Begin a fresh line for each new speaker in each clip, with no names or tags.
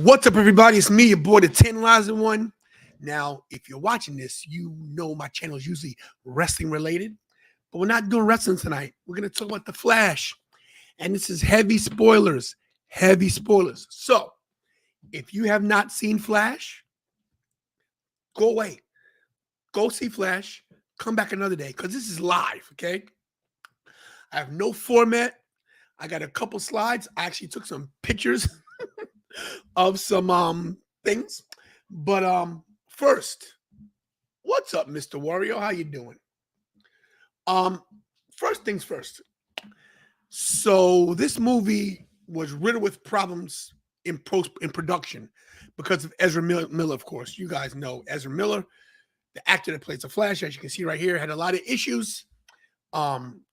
What's up, everybody? It's me, your boy, the 10 Lives in One. Now, if you're watching this, you know my channel is usually wrestling related, but we're not doing wrestling tonight. We're going to talk about The Flash, and this is heavy spoilers. Heavy spoilers. So, if you have not seen Flash, go away. Go see Flash. Come back another day, because this is live, okay? I have no format. I got a couple slides. I actually took some pictures of some things. But first, what's up, Mr. Wario? How you doing? First things first. So this movie was riddled with problems in production because of Ezra Miller, of course. You guys know Ezra Miller, the actor that plays the Flash, as you can see right here, had a lot of issues,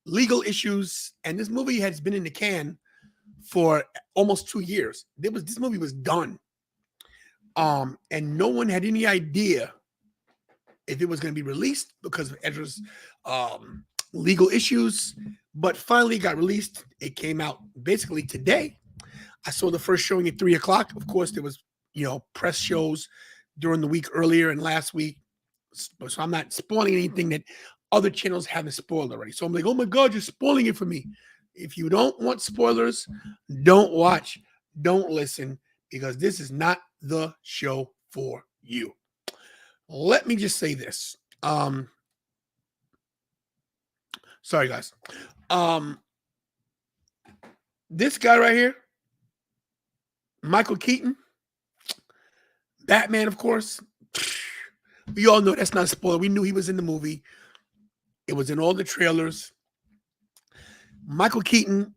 legal issues, and this movie has been in the can for almost 2 years. This movie was done. And no one had any idea if it was going to be released because of Ezra's legal issues, but finally got released. It came out basically today. I saw the first showing at 3 o'clock. Of course, there was, press shows during the week earlier and last week. So I'm not spoiling anything that other channels haven't spoiled already. So I'm like, oh my God, you're spoiling it for me. If you don't want spoilers, don't watch, don't listen, because this is not the show for you. Let me just say this. Sorry, guys. This guy right here, Michael Keaton, Batman, of course. We all know that's not a spoiler. We knew he was in the movie. It was in all the trailers. Michael Keaton,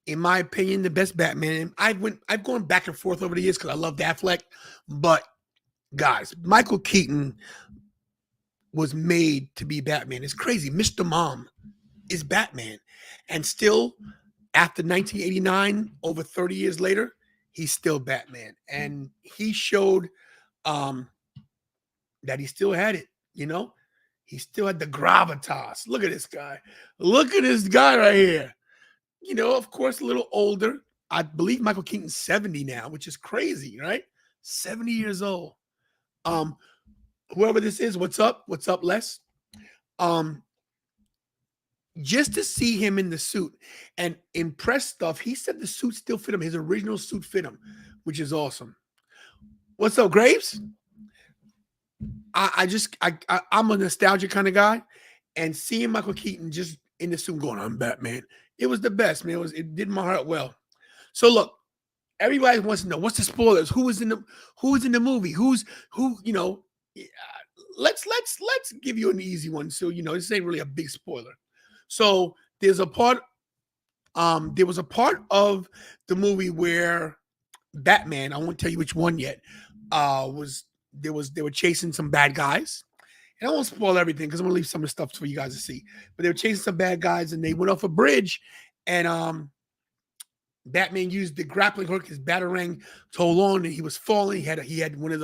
in my opinion, the best Batman. I've gone back and forth over the years because I love Affleck, but guys, Michael Keaton was made to be Batman. It's crazy. Mr. Mom is Batman, and still, after 1989, over 30 years later, he's still Batman, and he showed that he still had it. He still had the gravitas. Look at this guy. Look at this guy right here. Of course, a little older. I believe Michael Keaton's 70 now, which is crazy, right? 70 years old. Whoever this is, what's up? What's up, Les? Just to see him in the suit and impress stuff, he said the suit still fit him. His original suit fit him, which is awesome. What's up, Graves? I'm a nostalgia kind of guy, and seeing Michael Keaton just in the suit going, I'm Batman. It was the best, man. It did my heart well. So look, everybody wants to know what's the spoilers. Who was in the movie? Let's give you an easy one. So this ain't really a big spoiler. So there was a part of the movie where Batman, I won't tell you which one yet, they were chasing some bad guys. And I won't spoil everything because I'm gonna leave some of the stuff for you guys to see. But they were chasing some bad guys, and they went off a bridge, and Batman used the grappling hook, his batarang, to hold on, and he was falling. He had one of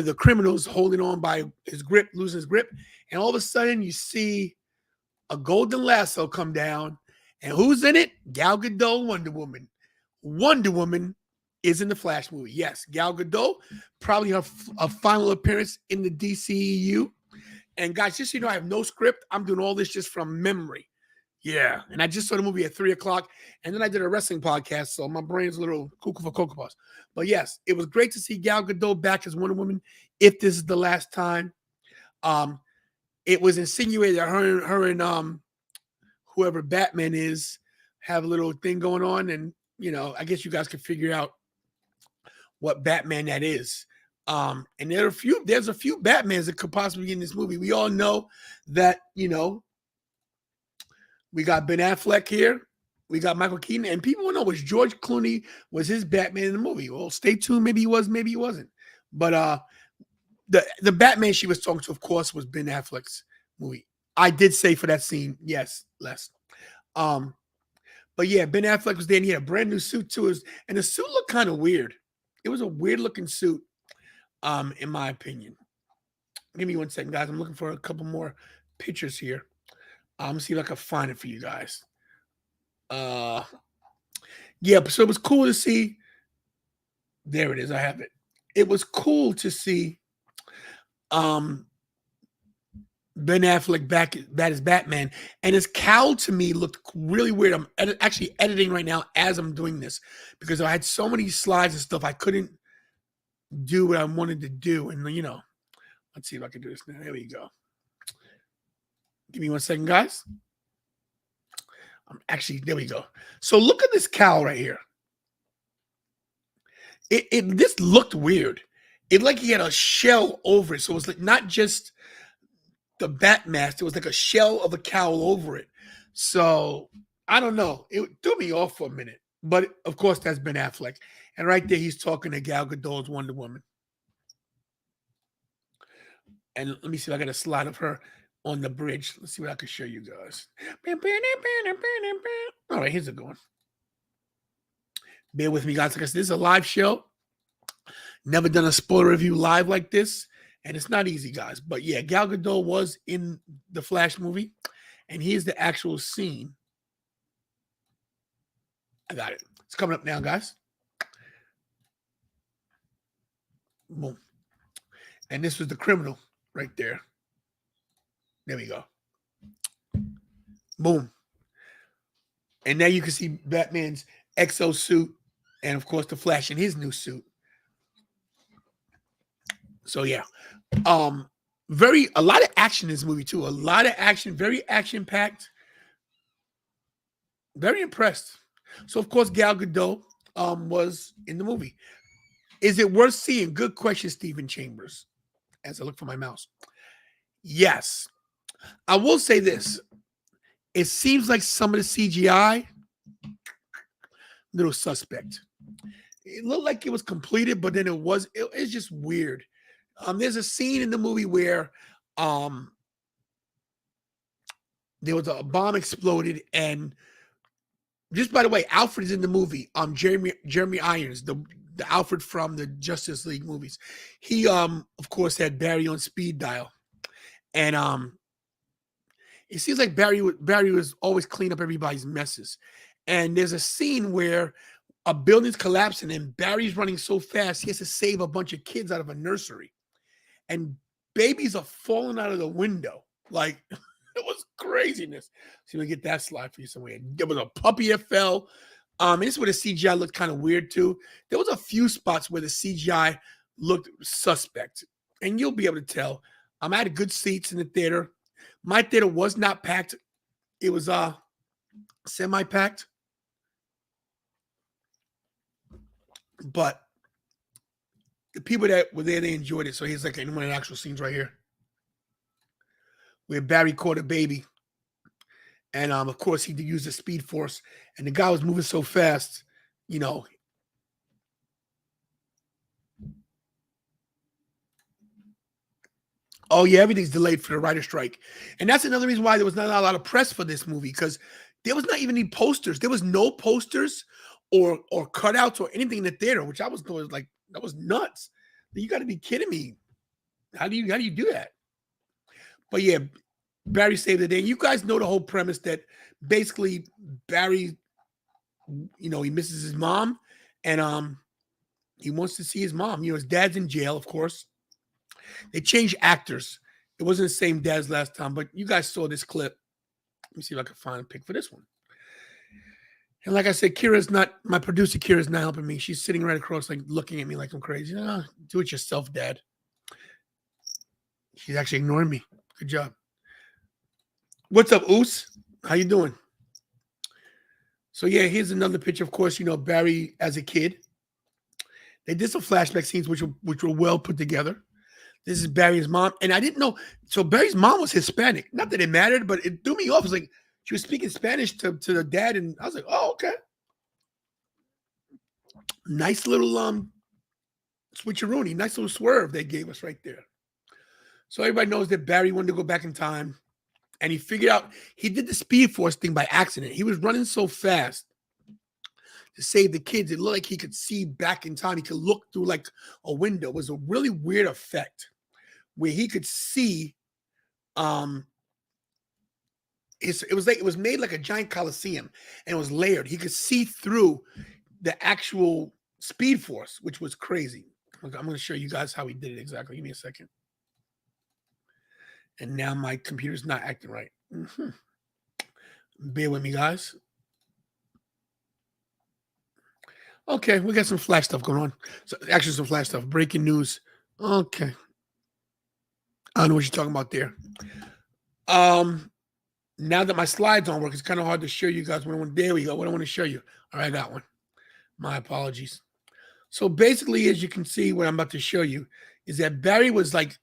the criminals holding on by his grip, losing his grip, and all of a sudden you see a golden lasso come down, and who's in it? Gal Gadot, Wonder Woman. Wonder Woman is in the Flash movie. Yes, Gal Gadot, probably her final appearance in the DCEU. And guys, just so you know, I have no script. I'm doing all this just from memory. Yeah, and I just saw the movie at 3 o'clock, and then I did a wrestling podcast, so my brain's a little cuckoo for Cocoa Puffs. But yes, it was great to see Gal Gadot back as Wonder Woman, if this is the last time. It was insinuated that her and whoever Batman is have a little thing going on, and I guess you guys can figure out what Batman that is. And there's a few Batmans that could possibly be in this movie. We all know that, we got Ben Affleck here. We got Michael Keaton. And people will know was George Clooney was his Batman in the movie. Well, stay tuned. Maybe he was, maybe he wasn't. But the Batman she was talking to, of course, was Ben Affleck's movie. I did say for that scene, yes, Les. But yeah, Ben Affleck was there, and he had a brand new suit too. And the suit looked kind of weird. It was a weird looking suit, in my opinion. Give me 1 second, guys. I'm looking for a couple more pictures here. I'm gonna see if I can find it for you guys. Yeah, so it was cool to see There it is. I have it. It was cool to see Ben Affleck back as Batman, and his cowl to me looked really weird. I'm actually editing right now as I'm doing this because I had so many slides and stuff I couldn't do what I wanted to do. And let's see if I can do this now. There we go. Give me 1 second, guys. There we go. So look at this cowl right here. This looked weird. It like he had a shell over it. So it was like not just the bat mask. It was like a shell of a cowl over it. So I don't know. It threw me off for a minute. But of course, that's Ben Affleck. And right there, he's talking to Gal Gadot's Wonder Woman. And let me see if I got a slide of her on the bridge. Let's see what I can show you guys. All right, here's it going. Bear with me, guys. Like I said, this is a live show. Never done a spoiler review live like this. And it's not easy, guys. But yeah, Gal Gadot was in the Flash movie. And here's the actual scene. I got it. It's coming up now, guys. Boom. And this was the criminal right there. There we go. Boom. And now you can see Batman's exo suit and, of course, the Flash in his new suit. So, yeah. A lot of action in this movie, too. A lot of action. Very action-packed. Very impressed. So, of course, Gal Gadot was in the movie. Is it worth seeing? Good question, Stephen Chambers. As I look for my mouse. Yes. I will say this. It seems like some of the CGI, little suspect. It looked like it was completed, but then it's just weird. There's a scene in the movie where there was a bomb exploded, and just by the way, Alfred is in the movie. Jeremy Irons, the Alfred from the Justice League movies. He of course had Barry on speed dial. And it seems like Barry was always clean up everybody's messes. And there's a scene where a building's collapsing and Barry's running so fast he has to save a bunch of kids out of a nursery. And babies are falling out of the window. Like, it was craziness. So you get that slide for you somewhere. There was a puppy that fell. And this is where the CGI looked kind of weird too. There was a few spots where the CGI looked suspect. And you'll be able to tell. I had good seats in the theater. My theater was not packed. It was semi-packed. But the people that were there, they enjoyed it. So here's like one of the actual scenes right here. Where Barry caught a baby. And of course, he used the Speed Force. And the guy was moving so fast, Oh, yeah, everything's delayed for the writer's strike. And that's another reason why there was not a lot of press for this movie, because there was not even any posters. There was no posters or cutouts or anything in the theater, which I was going like, that was nuts. You got to be kidding me. How do you do that? But yeah, Barry saved the day. You guys know the whole premise that basically Barry, he misses his mom, and he wants to see his mom. His dad's in jail, of course. They changed actors. It wasn't the same dad as last time, but you guys saw this clip. Let me see if I can find a pic for this one. And like I said, my producer Kira's not helping me. She's sitting right across, like looking at me like I'm crazy. Do it yourself, Dad. She's actually ignoring me. Good job. What's up, Oos? How you doing? So yeah, here's another picture. Of course, Barry as a kid. They did some flashback scenes which were well put together. This is Barry's mom. And I didn't know. So Barry's mom was Hispanic. Not that it mattered, but it threw me off. It was like she was speaking Spanish to the dad. And I was like, oh, okay. Nice little switcheroonie. Nice little swerve they gave us right there. So everybody knows that Barry wanted to go back in time. And he figured out, he did the Speed Force thing by accident. He was running so fast to save the kids. It looked like he could see back in time. He could look through like a window. It was a really weird effect where he could see. It was made like a giant coliseum, and it was layered. He could see through the actual Speed Force, which was crazy. I'm going to show you guys how he did it exactly. Give me a second. And now my computer's not acting right. Bear with me, guys. Okay, we got some flash stuff going on. So actually, some flash stuff. Breaking news. Okay. I don't know what you're talking about there. Now that my slides don't work, it's kind of hard to show you guys what I want. There we go. What I want to show you. All right, I got one. My apologies. So basically, as you can see, what I'm about to show you is that Barry was like,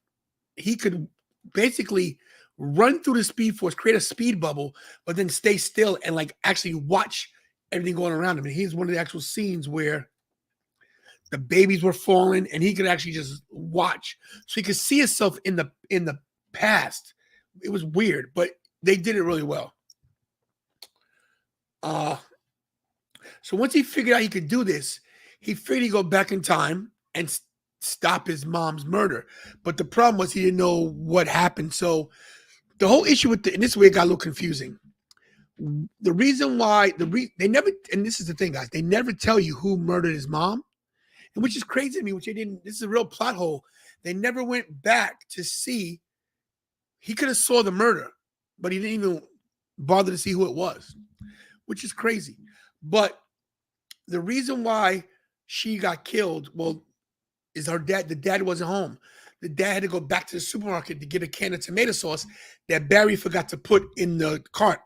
he could basically run through the Speed Force, create a speed bubble, but then stay still and like actually watch everything going around him. And here's one of the actual scenes where the babies were falling, and he could actually just watch, so he could see himself in the past. It was weird, but they did it really well. So once he figured out he could do this, he figured he'd go back in time and stop his mom's murder. But the problem was he didn't know what happened. So the whole issue with and this is where it got a little confusing. The reason why they never, and this is the thing, guys, they never tell you who murdered his mom, and which is crazy to me, which they didn't. This is a real plot hole. They never went back to see. He could have saw the murder, but he didn't even bother to see who it was, which is crazy. But the reason why she got killed, well, is her dad. The dad wasn't home. The dad had to go back to the supermarket to get a can of tomato sauce that Barry forgot to put in the cart.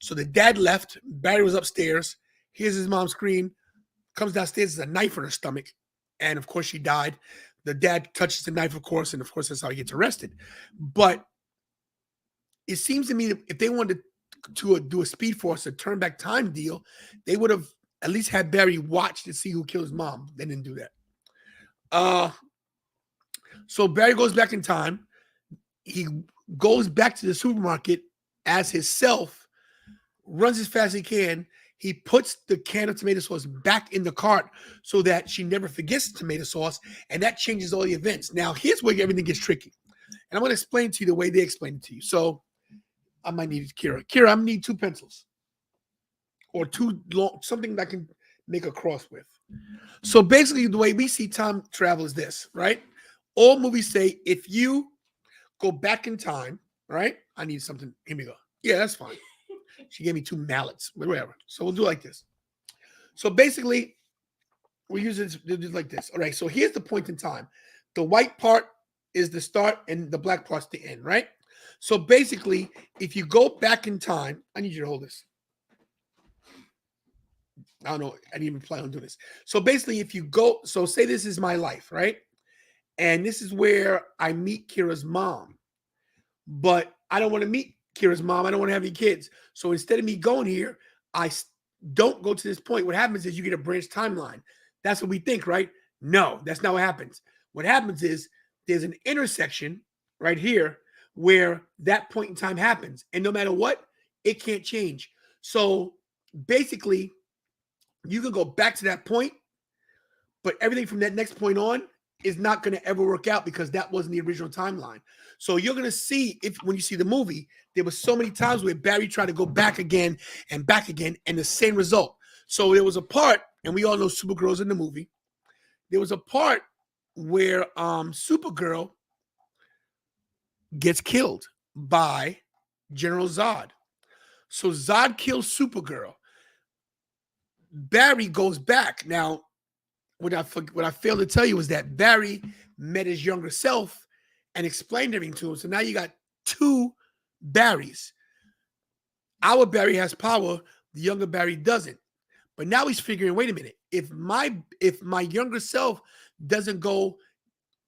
So the dad left. Barry was upstairs. Hears his mom scream. Comes downstairs, there's a knife in her stomach. And of course, she died. The dad touches the knife, of course, and of course, that's how he gets arrested. But it seems to me that if they wanted to do a Speed Force, a turn back time deal, they would have at least had Barry watch to see who killed his mom. They didn't do that. So Barry goes back in time. He goes back to the supermarket as himself, runs as fast as he can. He puts the can of tomato sauce back in the cart so that she never forgets the tomato sauce, and that changes all the events. Now, here's where everything gets tricky. And I'm going to explain to you the way they explain it to you. So I might need Kira. Kira, I'm going to need 2 pencils or 2 long, something that I can make a cross with. So basically, the way we see time travel is this, right? All movies say if you go back in time, right? I need something. Here we go. Yeah, that's fine. She gave me 2 mallets, whatever. So we'll do like this. So basically, we use it like this. All right, so here's the point in time. The white part is the start and the black part's the end, right? So basically, if you go back in time, I need you to hold this. I don't know. I didn't even plan on doing this. So basically, if you go, so say this is my life, right? And this is where I meet Kira's mom. But I don't want to meet Kira's mom. I don't want to have any kids. So instead of me going here, I don't go to this point. What happens is you get a branch timeline. That's what we think, right? No, that's not what happens. What happens is there's an intersection right here where that point in time happens. And no matter what, it can't change. So basically, you can go back to that point, but everything from that next point on is not going to ever work out because that wasn't the original timeline. So you're going to see, if when you see the movie, there were so many times where Barry tried to go back again, and the same result. So there was a part, and we all know Supergirl's in the movie. There was a part where Supergirl gets killed by General Zod. So Zod kills Supergirl. Barry goes back. Now, what I failed to tell you is that Barry met his younger self and explained everything to him. So now you got 2 Barrys. Our Barry has power. The younger Barry doesn't. But now he's figuring, wait a minute. If my younger self doesn't go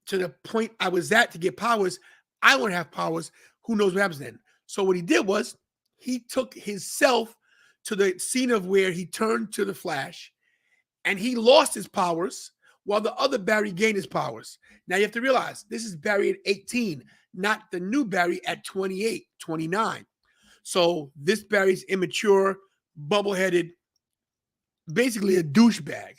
to the point I was at to get powers, I won't have powers. Who knows what happens then? So what he did was he took his self to the scene of where he turned to the Flash, and he lost his powers while the other Barry gained his powers. Now you have to realize this is Barry at 18, not the new Barry at 28, 29. So this Barry's immature, bubble-headed, basically a douchebag.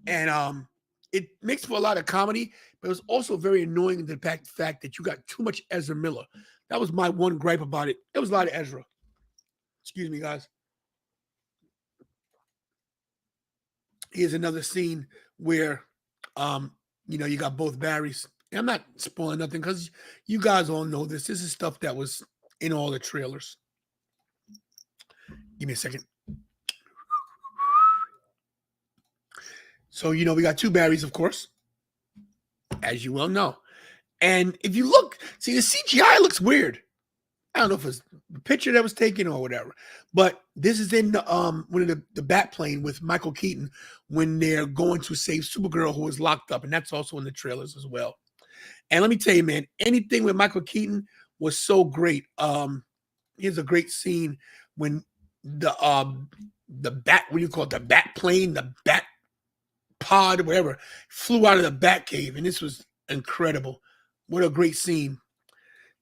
And it makes for a lot of comedy, but it was also very annoying in the fact that you got too much Ezra Miller. That was my one gripe about it. There was a lot of Ezra. Excuse me, guys. Here's another scene where you got both Barrys. And I'm not spoiling nothing because you guys all know this. This is stuff that was in all the trailers. Give me a second. So, we got two Barrys, of course, as you well know. And if you look, see, the CGI looks weird. I don't know if it's the picture that was taken or whatever, but this is in the one of the bat plane with Michael Keaton when they're going to save Supergirl, who is locked up, and that's also in the trailers as well. And let me tell you, man, anything with Michael Keaton was so great. Here's a great scene when the bat, what do you call it, the bat plane, the bat pod, whatever, flew out of the bat cave, and this was incredible. What a great scene.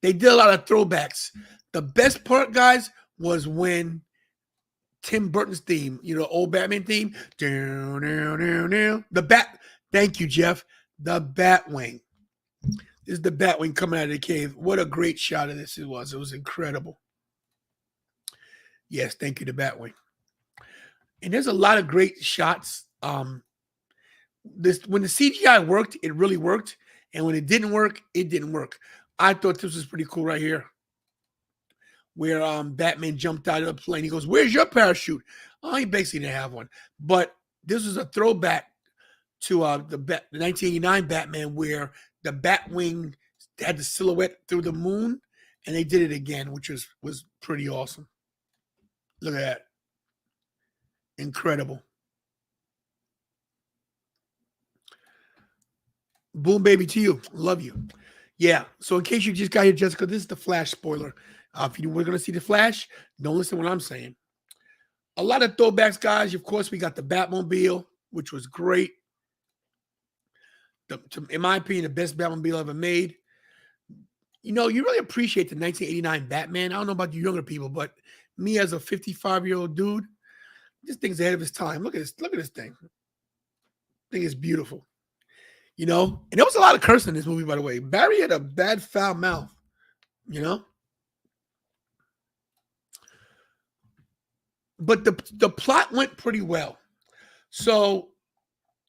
They did a lot of throwbacks. The best part, guys, was when Tim Burton's theme, old Batman theme, the bat. Thank you, Jeff. The Batwing. This is the Batwing coming out of the cave. What a great shot of this it was. It was incredible. Yes, thank you, the Batwing. And there's a lot of great shots. When the CGI worked, it really worked. And when it didn't work, it didn't work. I thought this was pretty cool right here, where Batman jumped out of the plane. He goes, "Where's your parachute?" Oh, he basically didn't have one. But this was a throwback to the 1989 Batman, where the Batwing had the silhouette through the moon, and they did it again, which was pretty awesome. Look at that. Incredible. Boom, baby, to you. Love you. Yeah, so in case you just got here, Jessica, this is the Flash spoiler. If you were going to see the Flash, don't listen to what I'm saying. A lot of throwbacks, guys. Of course, we got the Batmobile, which was great. In my opinion, the best Batmobile ever made. You really appreciate the 1989 Batman. I don't know about you younger people, but me as a 55-year-old dude, this thing's ahead of its time. Look at this. Look at this thing. This thing is beautiful. And there was a lot of cursing in this movie, by the way. Barry had a bad, foul mouth, But the plot went pretty well. So,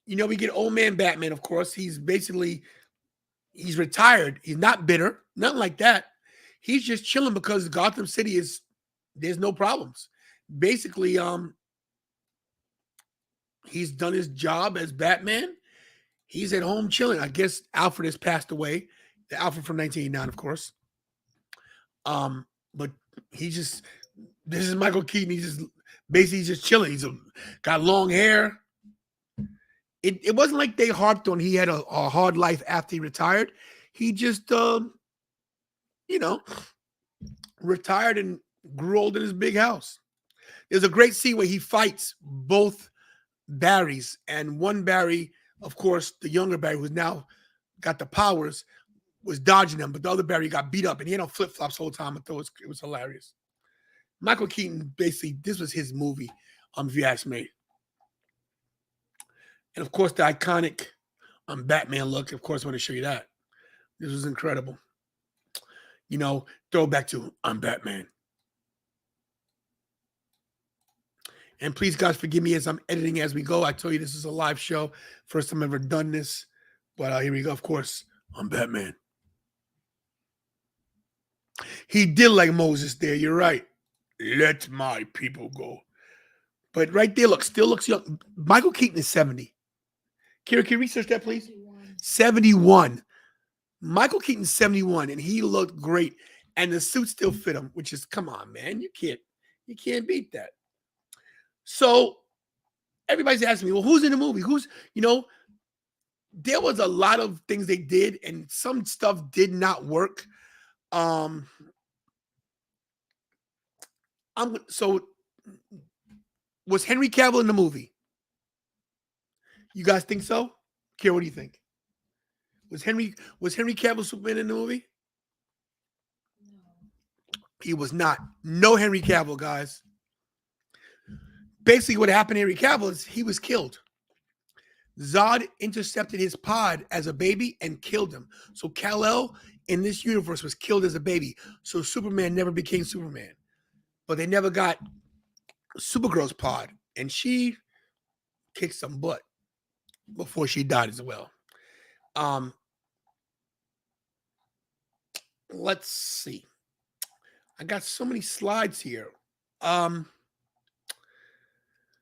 we get old man Batman, of course. He's retired. He's not bitter, nothing like that. He's just chilling because Gotham City there's no problems. Basically, he's done his job as Batman. He's at home chilling. I guess Alfred has passed away. The Alfred from 1989, of course. But this is Michael Keaton. He's just chilling. He's got long hair. It wasn't like they harped on he had a hard life after he retired. He just, retired and grew old in his big house. There's a great scene where he fights both Barrys, and one Barry, of course, the younger Barry, who's now got the powers, was dodging them, but the other Barry got beat up, and he had on flip-flops the whole time. I thought it was hilarious. Michael Keaton, basically, this was his movie, if you ask me. And, of course, the iconic Batman look. Of course, I want to show you that. This was incredible. Throwback to I'm Batman. And please, guys, forgive me as I'm editing as we go. I told you this is a live show. First time I've ever done this. But here we go. Of course, I'm Batman. He did like Moses there. You're right. Let my people go. But right there, still looks young. Michael Keaton is 70. Kira, can you research that, please? 71. Michael Keaton's 71, and he looked great. And the suit still fit him, which is, come on, man. You can't beat that. So everybody's asking me, well, who's in the movie? There was a lot of things they did, and some stuff did not work. So was Henry Cavill in the movie? You guys think so? Kira, what do you think? Was Henry Cavill Superman in the movie? No. He was not. No Henry Cavill, guys. Basically, what happened to Henry Cavill is he was killed. Zod intercepted his pod as a baby and killed him. So Kal-El in this universe was killed as a baby. So Superman never became Superman. But they never got Supergirl's pod. And she kicked some butt. before she died as well. Um, let's see. I got so many slides here. Um,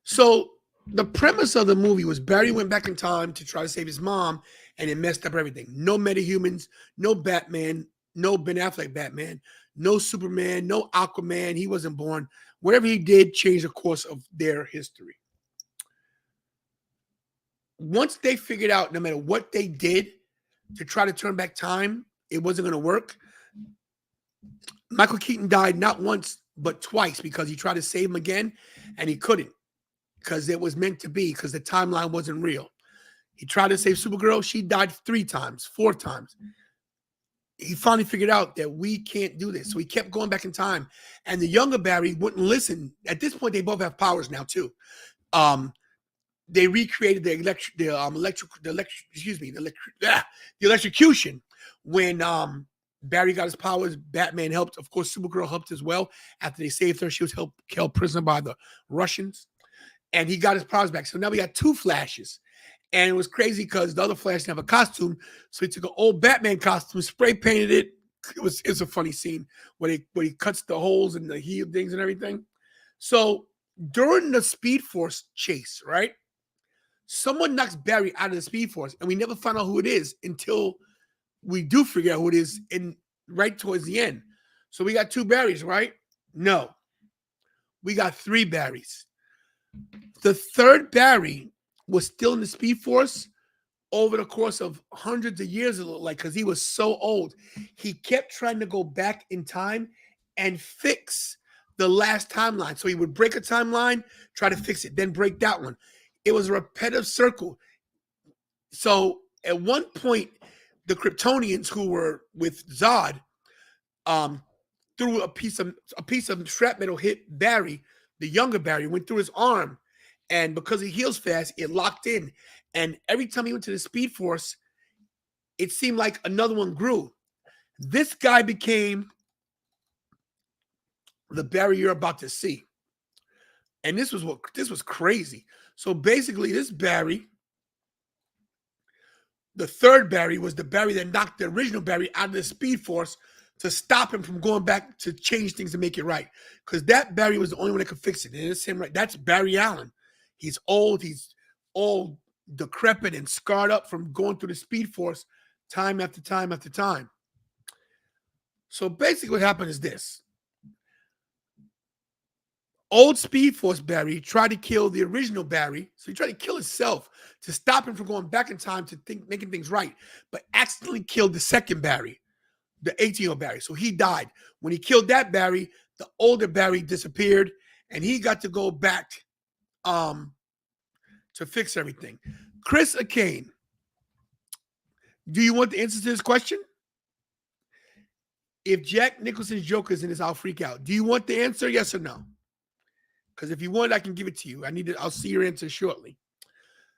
so the premise of the movie was Barry went back in time to try to save his mom, and it messed up everything. No metahumans, no Batman, no Ben Affleck Batman, no Superman, no Aquaman. He wasn't born. Whatever he did changed the course of their history. Once they figured out, no matter what they did to try to turn back time, it wasn't going to work. Michael Keaton died not once, but twice because he tried to save him again, and he couldn't because it was meant to be because the timeline wasn't real. He tried to save Supergirl. She died 3 times, 4 times. He finally figured out that we can't do this. So he kept going back in time. And the younger Barry wouldn't listen. At this point, they both have powers now, too. They recreated the electrocution when Barry got his powers. Batman helped. Of course, Supergirl helped as well. After they saved her, she was held prisoner by the Russians. And he got his powers back. So now we got 2 Flashes. And it was crazy because the other Flash didn't have a costume. So he took an old Batman costume, spray painted it. It's a funny scene where he cuts the holes and the heel things and everything. So during the Speed Force chase, right? Someone knocks Barry out of the Speed Force, and we never find out who it is until we do figure out who it is right towards the end. So we got 2 Barrys, right? No. We got 3 Barrys. The third Barry was still in the Speed Force over the course of hundreds of years, it looked like, because he was so old. He kept trying to go back in time and fix the last timeline. So he would break a timeline, try to fix it, then break that one. It was a repetitive circle. So at one point, the Kryptonians who were with Zod threw a piece of shrapnel hit Barry, the younger Barry, went through his arm. And because he heals fast, it locked in. And every time he went to the Speed Force, it seemed like another one grew. This guy became the Barry you're about to see. And this was crazy. So basically, this Barry, the third Barry, was the Barry that knocked the original Barry out of the Speed Force to stop him from going back to change things to make it right. Because that Barry was the only one that could fix it. And it's him, right? That's Barry Allen. He's old. He's all decrepit and scarred up from going through the Speed Force time after time after time. So basically what happened is this. Old Speed Force Barry tried to kill the original Barry. So he tried to kill himself to stop him from going back in time to making things right, but accidentally killed the second Barry, the 18-year-old Barry. So he died. When he killed that Barry, the older Barry disappeared, and he got to go back to fix everything. Chris Akane, do you want the answer to this question? If Jack Nicholson's Joker is in this, I'll freak out. Do you want the answer? Yes or no? Because if you want, I can give it to you. I'll see your answer shortly.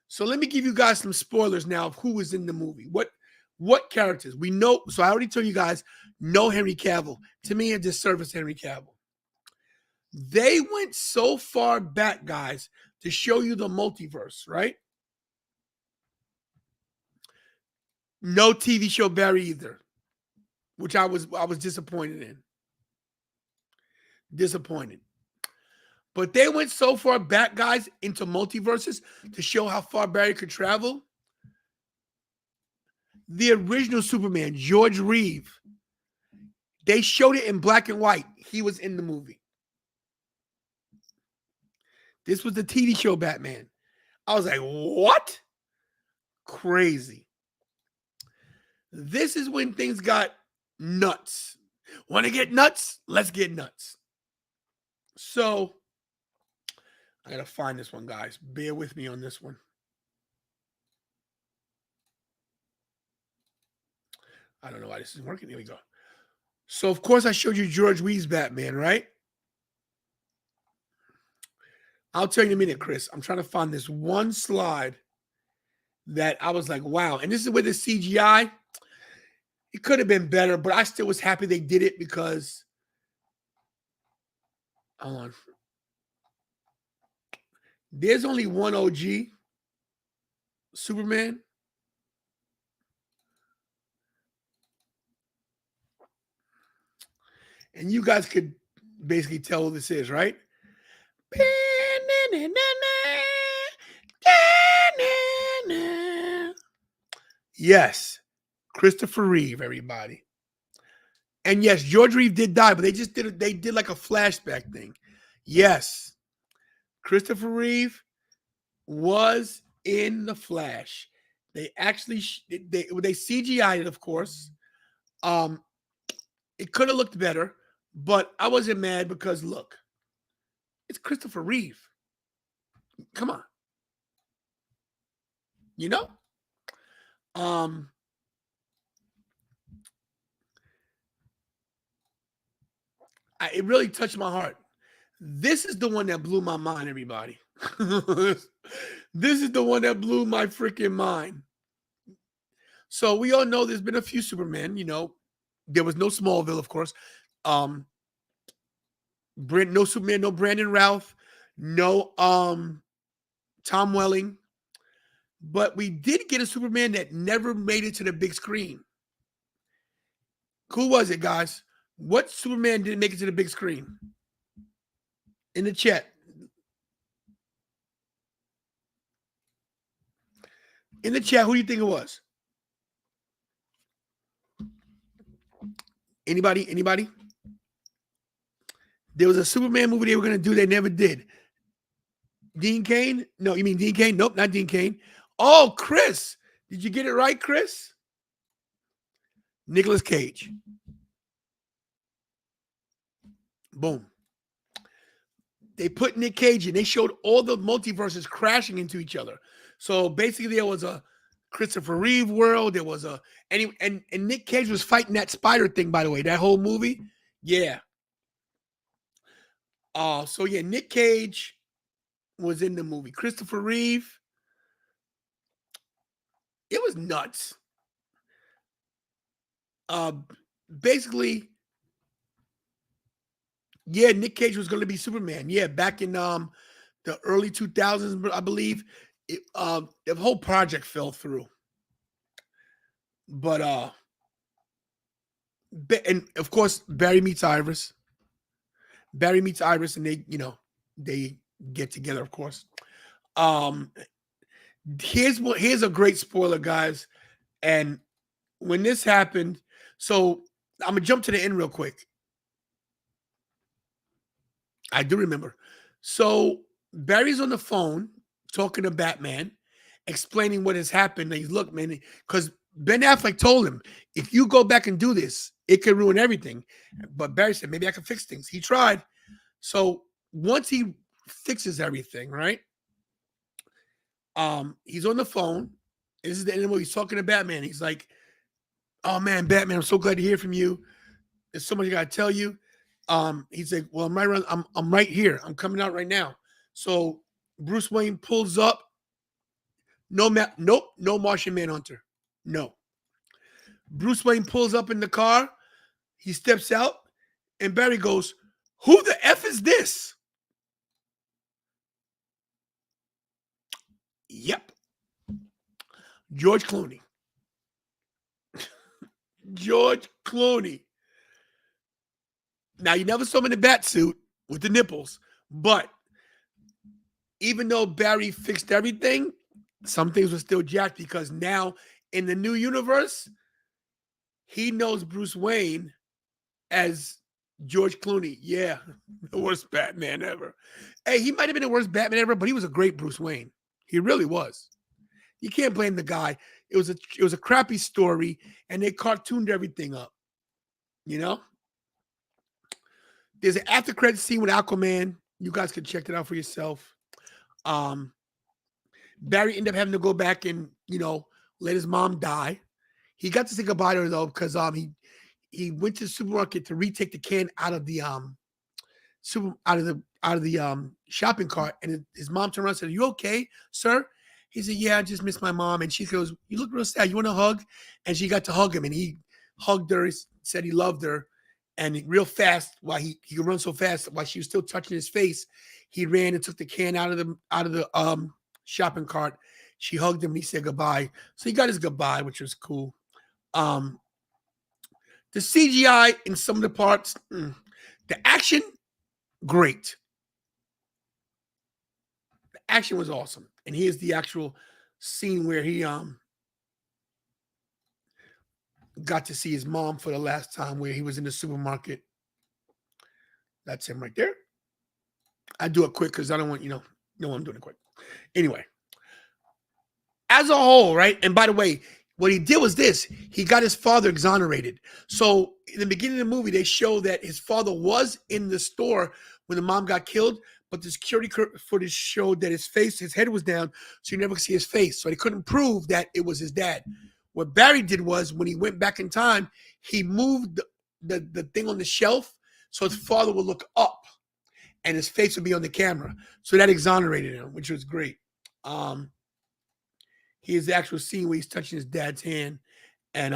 So let me give you guys some spoilers now of who was in the movie. What characters? We know. So I already told you guys, no Henry Cavill. To me, a disservice Henry Cavill. They went so far back, guys, to show you the multiverse, right? No TV show Barry either, which I was disappointed in. Disappointed. But they went so far back, guys, into multiverses to show how far Barry could travel. The original Superman, George Reeve, they showed it in black and white. He was in the movie. This was the TV show Batman. I was like, what? Crazy. This is when things got nuts. Want to get nuts? Let's get nuts. So, I got to find this one, guys. Bear with me on this one. I don't know why this isn't working. Here we go. So, of course, I showed you George Reeves' Batman, right? I'll tell you in a minute, Chris. I'm trying to find this one slide that I was like, wow. And this is with the CGI. It could have been better, but I still was happy they did it because, hold on. There's only one OG. Superman. And you guys could basically tell what this is, right? Yes, Christopher Reeve, everybody. And yes, George Reeve did die, but they did like a flashback thing. Yes, Christopher Reeve was in the Flash. They actually they CGI'd it, of course. It could have looked better, but I wasn't mad because look, it's Christopher Reeve. Come on. You know? It really touched my heart. This is the one that blew my mind, everybody. This is the one that blew my freaking mind. So we all know there's been a few Supermen, you know. There was no Smallville, of course. No Superman, no Brandon Routh, no Tom Welling. But we did get a Superman that never made it to the big screen. Who was it, guys? What Superman didn't make it to the big screen? In the chat. In the chat, who do you think it was? Anybody? Anybody? There was a Superman movie they were going to do. They never did. Dean Cain? No, you mean Dean Cain? Nope, not Dean Cain. Oh, Chris. Did you get it right, Chris? Nicolas Cage. Boom. They put Nick Cage in. They showed all the multiverses crashing into each other. So basically there was a Christopher Reeve world. There was a and Nick Cage was fighting that spider thing, by the way. That whole movie. Yeah. So yeah, Nick Cage was in the movie. Christopher Reeve. It was nuts. Basically, yeah, Nick Cage was going to be Superman. Yeah, back in the early 2000s, I believe. The whole project fell through. But and of course, Barry meets Iris. Barry meets Iris, and they get together, of course. Here's a great spoiler, guys. And when this happened, so I'm gonna jump to the end real quick. I do remember. So Barry's on the phone talking to Batman, explaining what has happened. And he's, look, man, because Ben Affleck told him, if you go back and do this, it could ruin everything. But Barry said, maybe I can fix things. He tried. So once he fixes everything, right? He's on the phone. This is the end of the movie. He's talking to Batman. He's like, oh man, Batman, I'm so glad to hear from you. There's so much I gotta tell you. He's like, well, I'm right here. I'm coming out right now. So Bruce Wayne pulls up. Nope, no Martian Manhunter. No. Bruce Wayne pulls up in the car. He steps out, and Barry goes, who the F is this? Yep. George Clooney. George Clooney. Now, you never saw him in the bat suit with the nipples, but even though Barry fixed everything, some things were still jacked because now in the new universe, he knows Bruce Wayne as George Clooney. Yeah, the worst Batman ever. Hey, he might have been the worst Batman ever, but he was a great Bruce Wayne. He really was. You can't blame the guy. It was a crappy story, and they cartooned everything up. You know? There's an after credit scene with Aquaman. You guys can check it out for yourself. Barry ended up having to go back and, let his mom die. He got to say goodbye to her though, because he went to the supermarket to retake the can out of the shopping cart, and his mom turned around and said, "Are you okay, sir?" He said, "Yeah, I just miss my mom." And she goes, "You look real sad. You want a hug?" And she got to hug him, and he hugged her. He said he loved her. And real fast, while he could run so fast, while she was still touching his face, he ran and took the can out of the shopping cart. She hugged him and he said goodbye. So he got his goodbye, which was cool. The CGI in some of the parts, the action, great. The action was awesome. And here's the actual scene where he got to see his mom for the last time, where he was in the supermarket. That's him right there. I do it quick because I don't want, I'm doing it quick. Anyway, as a whole, right? And by the way, what he did was this. He got his father exonerated. So in the beginning of the movie, they show that his father was in the store when the mom got killed, but the security footage showed that his head was down, so you never could see his face. So they couldn't prove that it was his dad. What Barry did was, when he went back in time, he moved the thing on the shelf so his father would look up and his face would be on the camera. So that exonerated him, which was great. Here's the actual scene where he's touching his dad's hand. And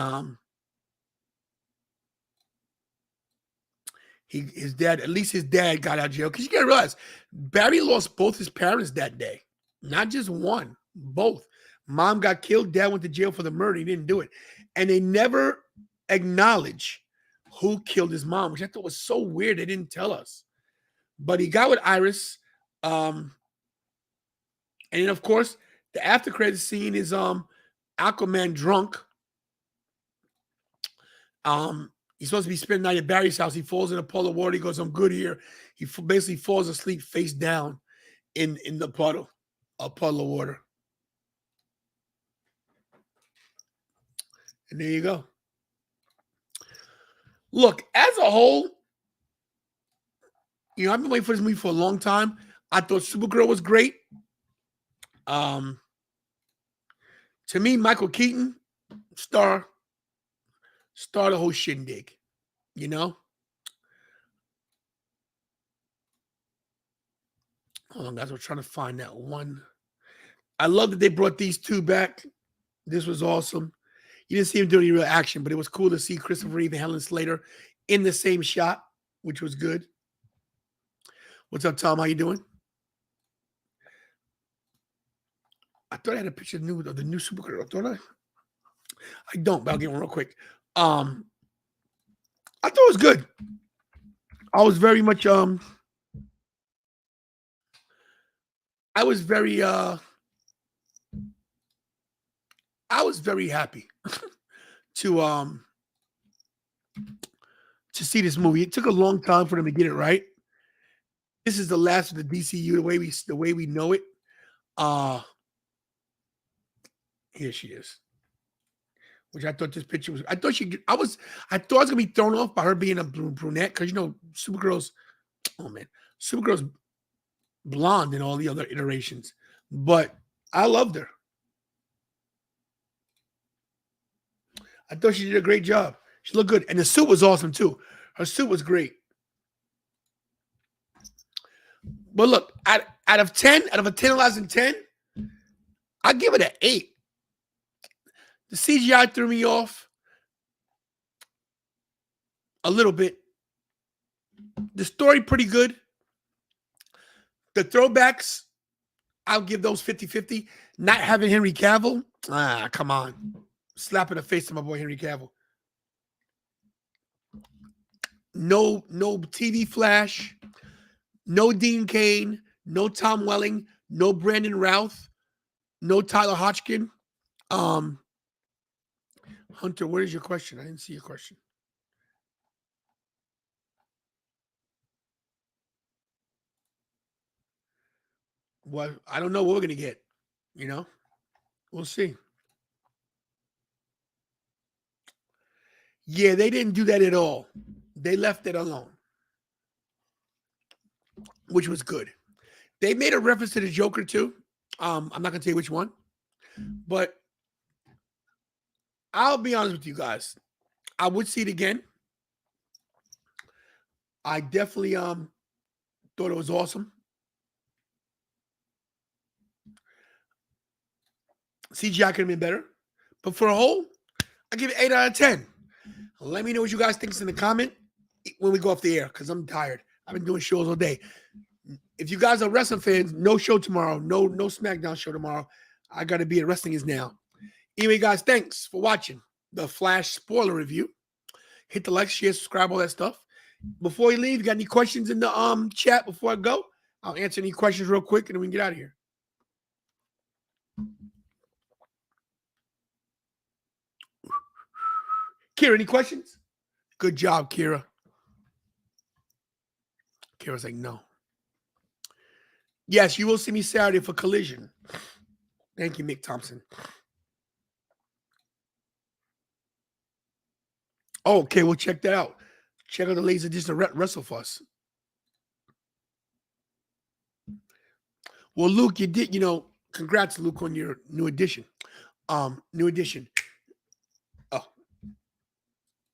his dad got out of jail. Because you gotta realize, Barry lost both his parents that day. Not just one, both. Mom got killed, dad went to jail for the murder. He didn't do it. And they never acknowledge who killed his mom, which I thought was so weird. They didn't tell us. But he got with Iris. And then, of course, the after credit scene is Aquaman drunk. He's supposed to be spending the night at Barry's house. He falls in a puddle of water. He goes, "I'm good here." He basically falls asleep face down in the puddle of water. And there you go. Look, as a whole, I've been waiting for this movie for a long time. I thought Supergirl was great. To me, Michael Keaton, star the whole shindig, Hold on, guys, we're trying to find that one. I love that they brought these two back. This was awesome. You didn't see him do any real action, but it was cool to see Christopher Reeve and Helen Slater in the same shot, which was good. What's up, Tom? How you doing? I thought I had a picture of the new Supergirl, don't I? I don't, but I'll get one real quick. I thought it was good. I was very much I was very happy to see this movie. It took a long time for them to get it right. This is the last of the DCU the way we know it. Here she is. Which I thought this picture was. I thought I was gonna be thrown off by her being a brunette, because Supergirl's blonde in all the other iterations. But I loved her. I thought she did a great job. She looked good. And the suit was awesome too. Her suit was great. But look, out of a 10 out of 10, I give it an 8. The CGI threw me off a little bit. The story pretty good. The throwbacks, I'll give those 50-50. Not having Henry Cavill, come on. Slap in the face to my boy Henry Cavill. No TV Flash, no Dean Cain, no Tom Welling, no Brandon Routh, no Tyler Hodgkin. Hunter, what is your question? I didn't see your question. Well, I don't know what we're going to get. We'll see. Yeah, they didn't do that at all. They left it alone, which was good. They made a reference to the Joker too. I'm not going to tell you which one, but I'll be honest with you guys. I would see it again. I definitely thought it was awesome. CGI could have been better. But for a whole, I give it 8 out of 10. Let me know what you guys think in the comment when we go off the air, because I'm tired. I've been doing shows all day. If you guys are wrestling fans, no show tomorrow. No SmackDown show tomorrow. I got to be at wrestling is now. Anyway, guys, thanks for watching the Flash spoiler review. Hit the like, share, subscribe, all that stuff. Before you leave, you got any questions in the chat before I go? I'll answer any questions real quick and then we can get out of here. Kira, any questions? Good job, Kira. Kira's like, no. Yes, you will see me Saturday for Collision. Thank you, Mick Thompson. Oh, okay, we'll check that out. Check out the Laser Edition of Wrestle for us. Well, Luke, you did, congrats, Luke, on your new edition. New edition. Oh.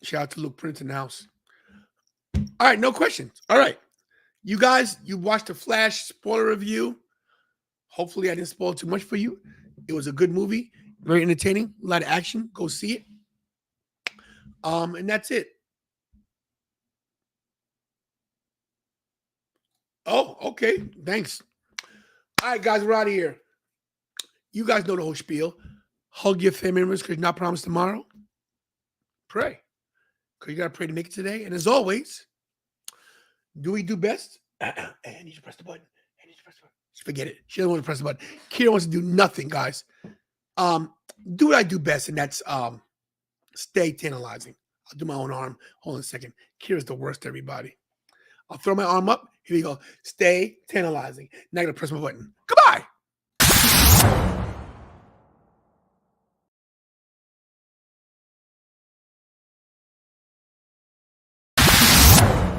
Shout out to Luke Prince in the house. All right, no questions. All right. You guys, you watched the Flash spoiler review. Hopefully I didn't spoil too much for you. It was a good movie. Very entertaining. A lot of action. Go see it. And that's it. Oh, okay. Thanks. All right, guys, we're out of here. You guys know the whole spiel. Hug your family members because you're not promised tomorrow. Pray. Because you got to pray to make it today. And as always, do we do best? I need to press the button. I need to press the button. Just forget it. She doesn't want to press the button. Kira wants to do nothing, guys. Do what I do best, and that's stay tantalizing. I'll do my own arm. Hold on a second. Kira's the worst, everybody. I'll throw my arm up. Here we go. Stay tantalizing. Now I got to press my button.